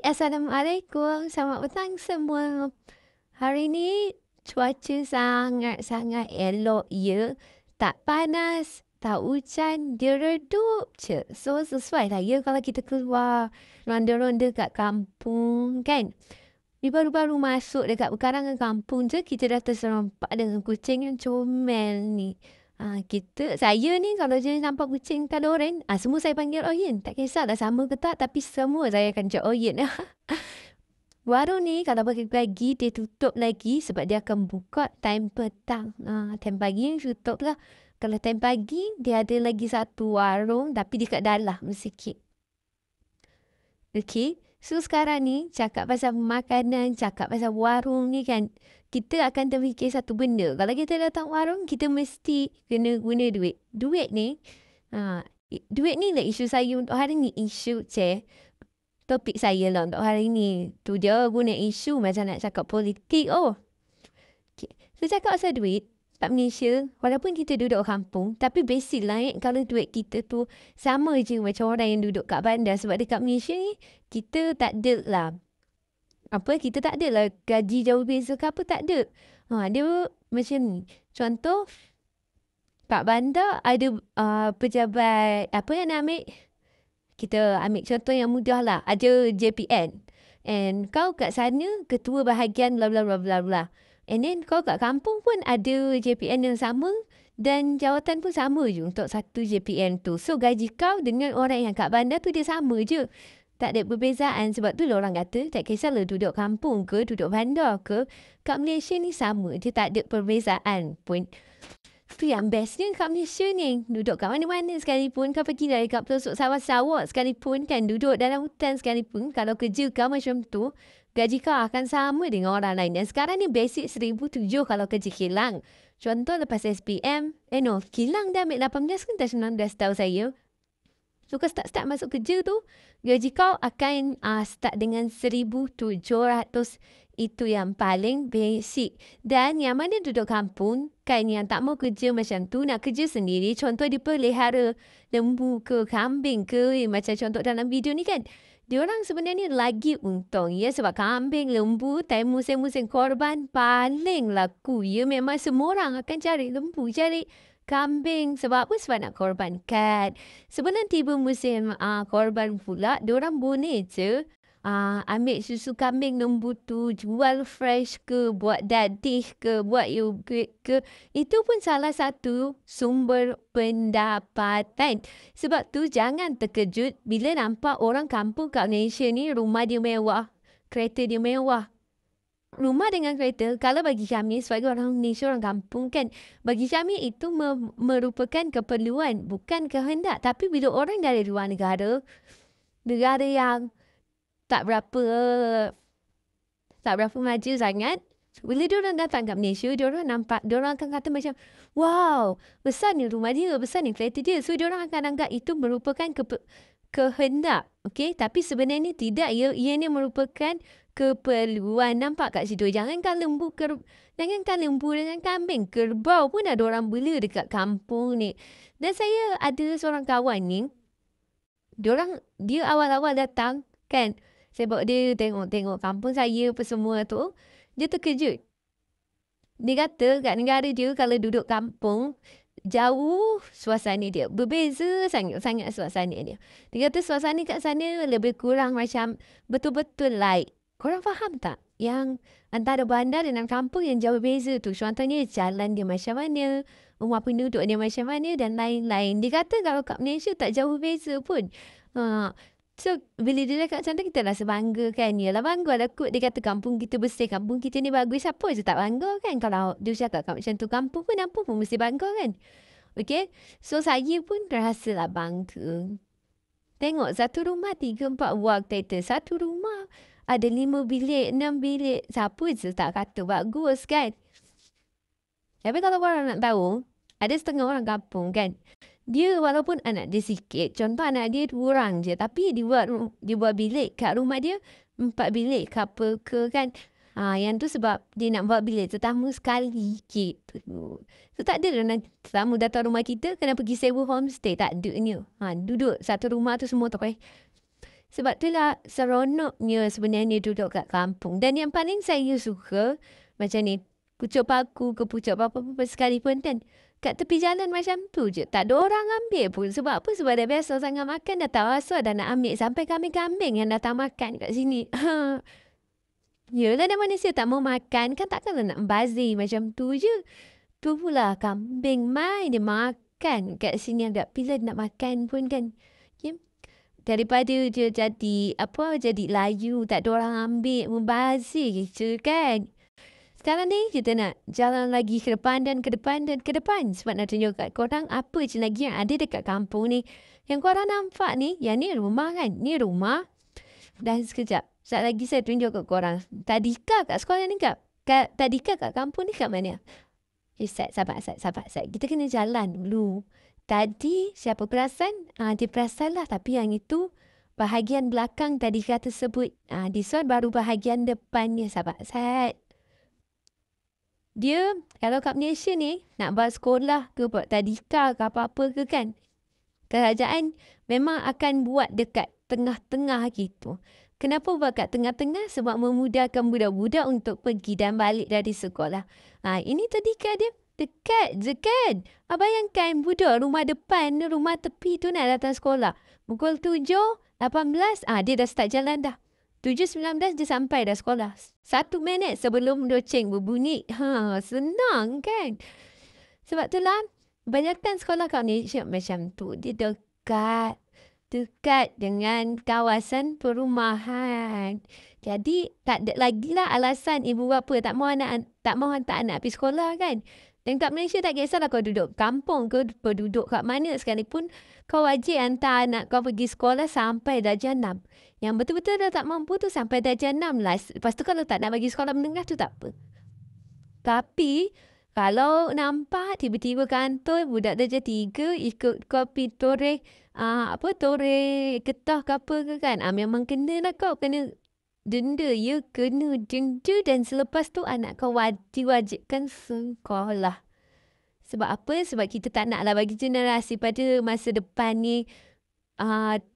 Assalamualaikum. Selamat petang semua. Hari ni cuaca sangat-sangat elok ya. Tak panas, tak hujan, dia redup je. So, sesuai lah ya kalau kita keluar ronda-ronda kat kampung kan. Ni baru-baru masuk dekat pekarangan kampung je, kita dah terserempak dengan kucing yang comel ni. Saya ni kalau je nampak kucing tak ada orang, semua saya panggil Oyen. Tak kisahlah sama ke tak, tapi semua saya akan cakap Oyen. Warung ni kalau pagi-pagi dia tutup lagi sebab dia akan buka time petang. Time pagi tutup lah. Kalau time pagi dia ada lagi satu warung tapi dekat dalam sikit. Okay. So sekarang ni cakap pasal makanan, cakap pasal warung ni kan. Kita akan terfikir satu benda. Kalau kita datang warung, kita mesti kena guna duit. Duit ni lah isu saya untuk hari ni. Isu topik saya lah untuk hari ni. Tu dia guna isu macam nak cakap politik. Okay. So cakap pasal duit. Kat Malaysia, walaupun kita duduk kampung, tapi basic lah kalau duit kita tu sama je macam orang yang duduk kat bandar. Sebab dekat Malaysia ni, kita tak ada lah. Kita tak ada lah gaji jauh beza ke apa, tak ada. Dia macam ni. Contoh, kat bandar ada pejabat, apa yang nak ambil? Kita ambil contoh yang mudah lah. Ada JPN. And kau kat sana, ketua bahagian bla bla bla bla bla. And then kau kat kampung pun ada JPN yang sama dan jawatan pun sama je untuk satu JPN tu. So gaji kau dengan orang yang kat bandar tu dia sama je. Tak ada perbezaan. Sebab tu orang kata tak kisahlah duduk kampung ke, duduk bandar ke. Kat Malaysia ni sama. Dia tak ada perbezaan pun. Tu yang bestnya kat Malaysia ni. Duduk kat mana-mana sekalipun. Kau pergi dari kat pelosok sawah-sawah sekalipun kan. Duduk dalam hutan sekalipun. Kalau kerja kau macam tu, gaji kau akan sama dengan orang lain. Dan sekarang ni basic 1,007 kalau kerja kilang. Contoh lepas SPM. Kilang dah ambil 18 ke 19 tahu saya. So kau start masuk kerja tu, gaji kau akan start dengan 1,700. Itu yang paling basic. Dan yang mana duduk kampung, kan yang tak mau kerja macam tu, nak kerja sendiri. Contoh dia pelihara lembu ke, kambing ke, macam contoh dalam video ni kan. Diorang sebenarnya lagi untung ya. Sebab kambing, lembu, time musim-musim korban paling laku. Ya memang semua orang akan cari lembu, cari kambing. Sebab apa? Sebab nak korbankan. Sebelum tiba musim korban pula, diorang boleh je ambil susu kambing lembu tu, jual fresh ke, buat dadih ke, buat yogurt ke. Itu pun salah satu sumber pendapatan. Sebab tu jangan terkejut bila nampak orang kampung kat Malaysia ni rumah dia mewah, kereta dia mewah. Rumah dengan kereta, kalau bagi kami sebagai orang Malaysia, orang kampung kan, bagi kami itu merupakan keperluan, bukan kehendak. Tapi bila orang dari luar negara yang tak berapa maju sangat, bila diorang datang ke Malaysia, diorang nampak, diorang akan kata macam, wow, besar ni rumah dia, besar ni kereta dia. So, diorang akan anggap itu merupakan kehendak. Okay? Tapi sebenarnya tidak. Ia ni merupakan keperluan. Nampak kat situ. Jangankan lembu dengan kambing. Kerbau pun ada orang bela dekat kampung ni. Dan saya ada seorang kawan ni, dia awal-awal datang, kan, saya bawa dia tengok kampung saya apa semua tu. Dia terkejut. Dia kata kat negara dia kalau duduk kampung, jauh suasana dia. Berbeza sangat suasana dia. Dia kata suasana kat sana lebih kurang macam betul-betul like. Korang faham tak? Yang antara bandar dan kampung yang jauh beza tu. Contohnya jalan dia macam mana, rumah penduduk dia macam mana dan lain-lain. Dia kata kalau kat Malaysia tak jauh beza pun. So, bila dia cakap macam tu, kita rasa bangga kan. Yalah bangga lah kot. Dia kata kampung kita bersih, kampung kita ni bagus. Siapa je tak bangga kan. Kalau dia cakap macam tu, kampung pun apa pun mesti bangga kan. Okay. So, saya pun rasa lah bangga. Tengok, satu rumah 3-4 wall teater. Satu rumah ada 5 bilik, 6 bilik. Siapa je tak kata bagus kan. Tapi kalau korang nak tahu, ada setengah orang kampung kan. Dia walaupun anak dia sikit, contoh anak dia 2 orang je, tapi dia buat bilik kat rumah dia 4 bilik ke apa ke kan. Yang tu sebab dia nak buat bilik tetamu sekali gitu. So tak ada nak tetamu datang rumah kita kena pergi sewa homestay, tak ada ni. Duduk satu rumah tu semua tak payah. Sebab itulah seronoknya sebenarnya duduk kat kampung. Dan yang paling saya suka macam ni, pucuk paku ke pucuk apa-apa sekalipun kan, kat tepi jalan macam tu je. Tak ada orang ambil pun. Sebab apa? Sebab dah biasa sangat makan, dah tak rasa dah nak ambil. Sampai kambing-kambing yang datang makan kat sini. Yelah, dah manusia tak mau makan, kan takkanlah nak membazir macam tu je. Tu pula kambing mai dia makan kat sini, agak pilih nak makan pun kan. Okay. Daripada dia jadi layu, tak ada orang ambil, membazir je kan. Sekarang ni kita nak jalan lagi ke depan dan ke depan dan ke depan. Sebab nak tunjuk kat korang apa je lagi yang ada dekat kampung ni. Yang korang nampak ni, yang ni rumah kan. Ni rumah. Dan sekejap lagi saya tunjuk kat korang. Tadika kat sekolah ni Tadika kat kampung ni kat mana? Sabar. Kita kena jalan dulu. Tadi siapa perasan? Dia perasan lah. Tapi yang itu bahagian belakang Tadika tersebut. This one baru bahagian depannya. Sabar. Dia kalau kat Malaysia ni nak buat sekolah ke buat tadika ke apa-apa ke kan, kerajaan memang akan buat dekat tengah-tengah gitu. Kenapa buat kat tengah-tengah? Sebab memudahkan budak-budak untuk pergi dan balik dari sekolah. Ini tadika dia dekat je kan. Bayangkan budak rumah depan, rumah tepi tu nak datang sekolah. Pukul 7:18, dia dah start jalan dah. 7:19 dia sampai dah sekolah. 1 minit sebelum loceng berbunyi. Senang kan? Sebab itulah, banyakkan sekolah kat Malaysia macam tu. Dia dekat dengan kawasan perumahan. Jadi, tak ada lagi lah alasan ibu bapa tak mahu hantar anak pergi sekolah kan? Dan kat Malaysia tak kisahlah kau duduk kampung ke, duduk kat mana sekalipun, kau wajib hantar anak kau pergi sekolah sampai darjah 6. Yang betul-betul dah tak mampu tu sampai darjah 6 lah. Lepas tu kalau tak nak bagi sekolah menengah tu tak apa. Tapi kalau nampak tiba-tiba kantor budak darjah 3 ikut kopi toreh, toreh getah ke apa ke kan. Memang kena lah kau. Kena denda. Ya, kena denda. Dan selepas tu anak kau diwajibkan sekolah. Sebab apa? Sebab kita tak naklah bagi generasi pada masa depan ni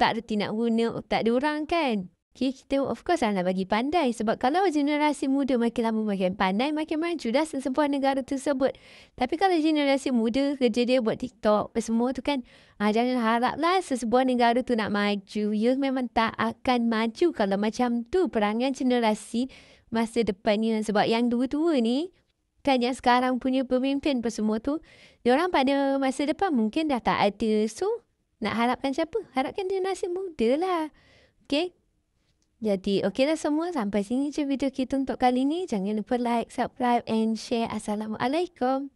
tak reti nak guna, tak ada orang kan. Okay, kita of course nak bagi pandai. Sebab kalau generasi muda makin lama makin pandai, makin maju dah sebuah negara tersebut. Tapi kalau generasi muda kerja dia buat TikTok semua tu kan, jangan haraplah sebuah negara tu nak maju. Ya, memang tak akan maju kalau macam tu perangai generasi masa depannya. Sebab yang tua-tua ni kan, yang sekarang punya pemimpin semua tu, diorang pada masa depan mungkin dah tak ada. So, nak harapkan siapa? Harapkan generasi muda lah. Okay? Jadi, okeylah semua. Sampai sini je video kita untuk kali ni. Jangan lupa like, subscribe and share. Assalamualaikum.